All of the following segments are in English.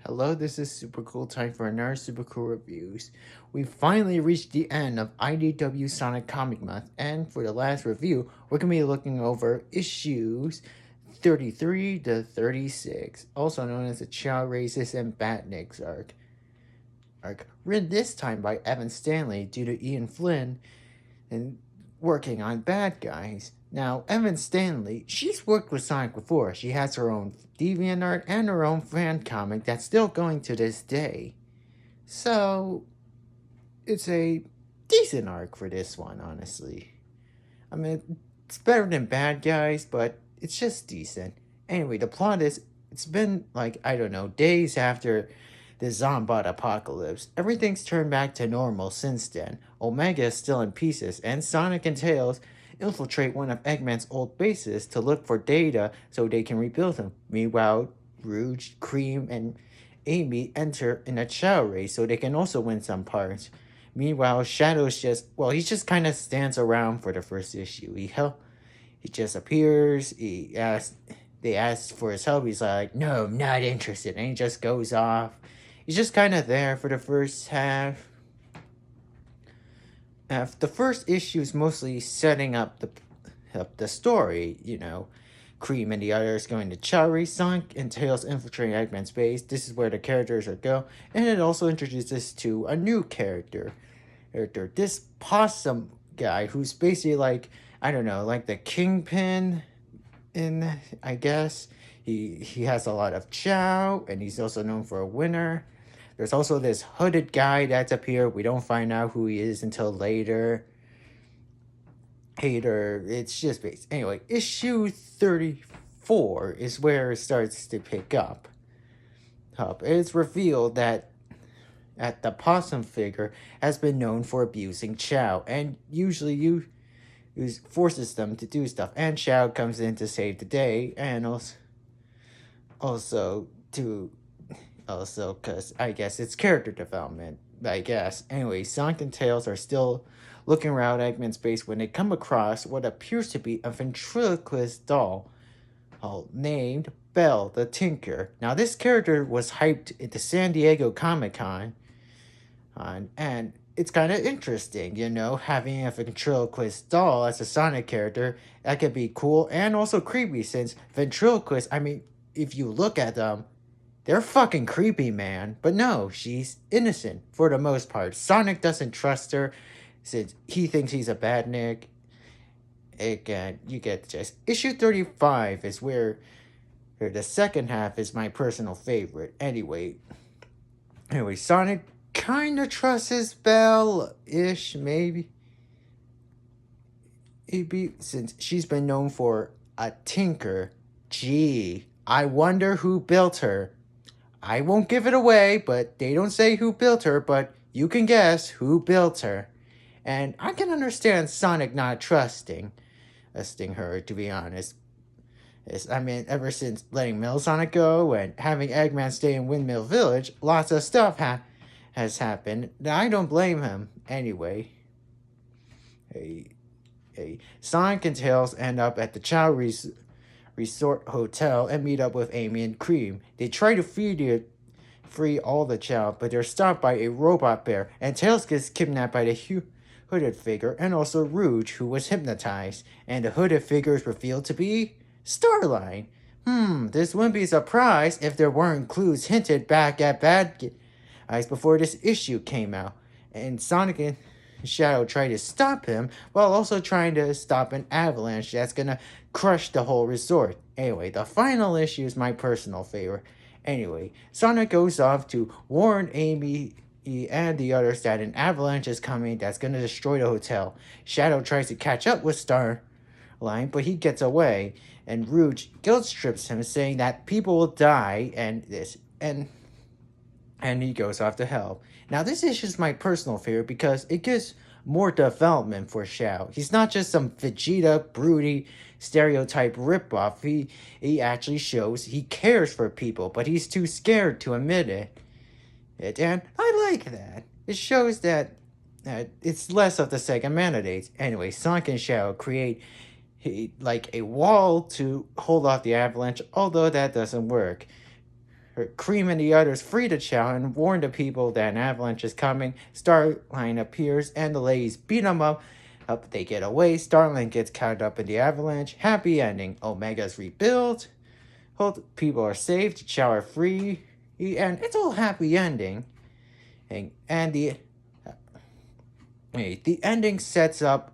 Hello, this is super cool time for another super cool reviews. We finally reached the end of IDW Sonic Comic Month, and for the last review, we're gonna be looking over issues 33 to 36, also known as the Child Races and Batniks arc. Written this time by Evan Stanley due to Ian Flynn and working on Bad Guys. Now, Evan Stanley, she's worked with Sonic before. She has her own DeviantArt and her own fan comic that's still going to this day. So, it's a decent arc for this one, honestly. I mean, it's better than Bad Guys, but it's just decent. Anyway, the plot is it's been like, I don't know, days after the Zombot apocalypse. Everything's turned back to normal since then. Omega is still in pieces, and Sonic and Tails infiltrate one of Eggman's old bases to look for data so they can rebuild him. Meanwhile, Rouge, Cream, and Amy enter in a chow race so they can also win some parts. Meanwhile, Shadow's he just kind of stands around for the first issue. He just appears, they ask for his help, he's like, no, not interested, and he just goes off. He's just kind of there for the first half. The first issue is mostly setting up the story, Cream and the others going to Chowry, Sonic and Tails infiltrating Eggman's base. This is where the characters are go, and it also introduces to a new character. This possum guy who's basically like, I don't know, like the Kingpin I guess. He has a lot of chow, and he's also known for a winner. There's also this hooded guy that's appeared. We don't find out who he is until later. It's just based. Anyway, issue 34 is where it starts to pick up. It's revealed that the possum figure has been known for abusing Chow, and usually forces them to do stuff. And Chow comes in to save the day, and also because I guess it's character development, I guess. Anyway, Sonic and Tails are still looking around Eggman's base when they come across what appears to be a ventriloquist doll named Belle the Tinker. Now, this character was hyped at the San Diego Comic-Con, and it's kind of interesting, having a ventriloquist doll as a Sonic character. That could be cool and also creepy, since ventriloquists, I mean, if you look at them, they're fucking creepy, man. But no, she's innocent for the most part. Sonic doesn't trust her since he thinks he's a badnik. Again, you get the gist. Issue 35 is where the second half is my personal favorite. Anyway, Sonic kind of trusts Belle-ish, maybe. Since she's been known for a tinker. Gee, I wonder who built her. I won't give it away, but they don't say who built her, but you can guess who built her. And I can understand Sonic not trusting her, to be honest. I mean, ever since letting Mill Sonic go and having Eggman stay in Windmill Village, lots of stuff has happened. I don't blame him. Anyway, Sonic and Tails end up at the Chow Resort Hotel and meet up with Amy and Cream. They try to free all the Chow, but they're stopped by a robot bear, and Tails gets kidnapped by the hooded figure, and also Rouge, who was hypnotized, and the hooded figure is revealed to be Starline. This wouldn't be a surprise if there weren't clues hinted back at Bad Guys before this issue came out, and Sonic and Shadow try to stop him while also trying to stop an avalanche that's gonna crush the whole resort. Anyway, the final issue is my personal favorite. Anyway, Sonic goes off to warn Amy and the others that an avalanche is coming that's gonna destroy the hotel. Shadow tries to catch up with Starline, but he gets away, and Rouge guilt trips him, saying that people will die and he goes off to hell. Now, this issue is my personal favorite because it gives more development for Shao. He's not just some Vegeta, broody, stereotype ripoff. He actually shows he cares for people, but he's too scared to admit it. And I like that. It shows that it's less of the Sega Manadates. Anyway, Sonic and Shao create a wall to hold off the avalanche, although that doesn't work. Cream and the others free the Chow and warn the people that an avalanche is coming. Starline appears and the ladies beat them up. They get away. Starline gets caught up in the avalanche. Happy ending. Omega's rebuilt. People are saved. The Chow are free. And it's all happy ending. And the ending sets up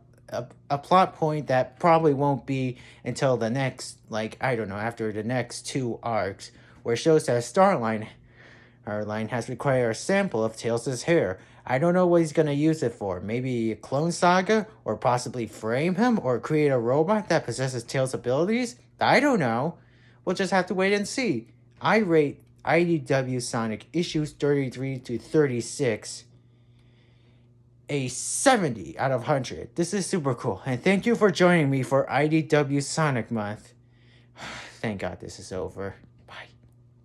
a plot point that probably won't be until the next, after the next 2 arcs, where it shows that Starline, our line, has required a sample of Tails' hair. I don't know what he's going to use it for. Maybe a clone saga, or possibly frame him, or create a robot that possesses Tails' abilities? I don't know. We'll just have to wait and see. I rate IDW Sonic issues 33 to 36 a 70 out of 100. This is super cool, and thank you for joining me for IDW Sonic Month. Thank God this is over.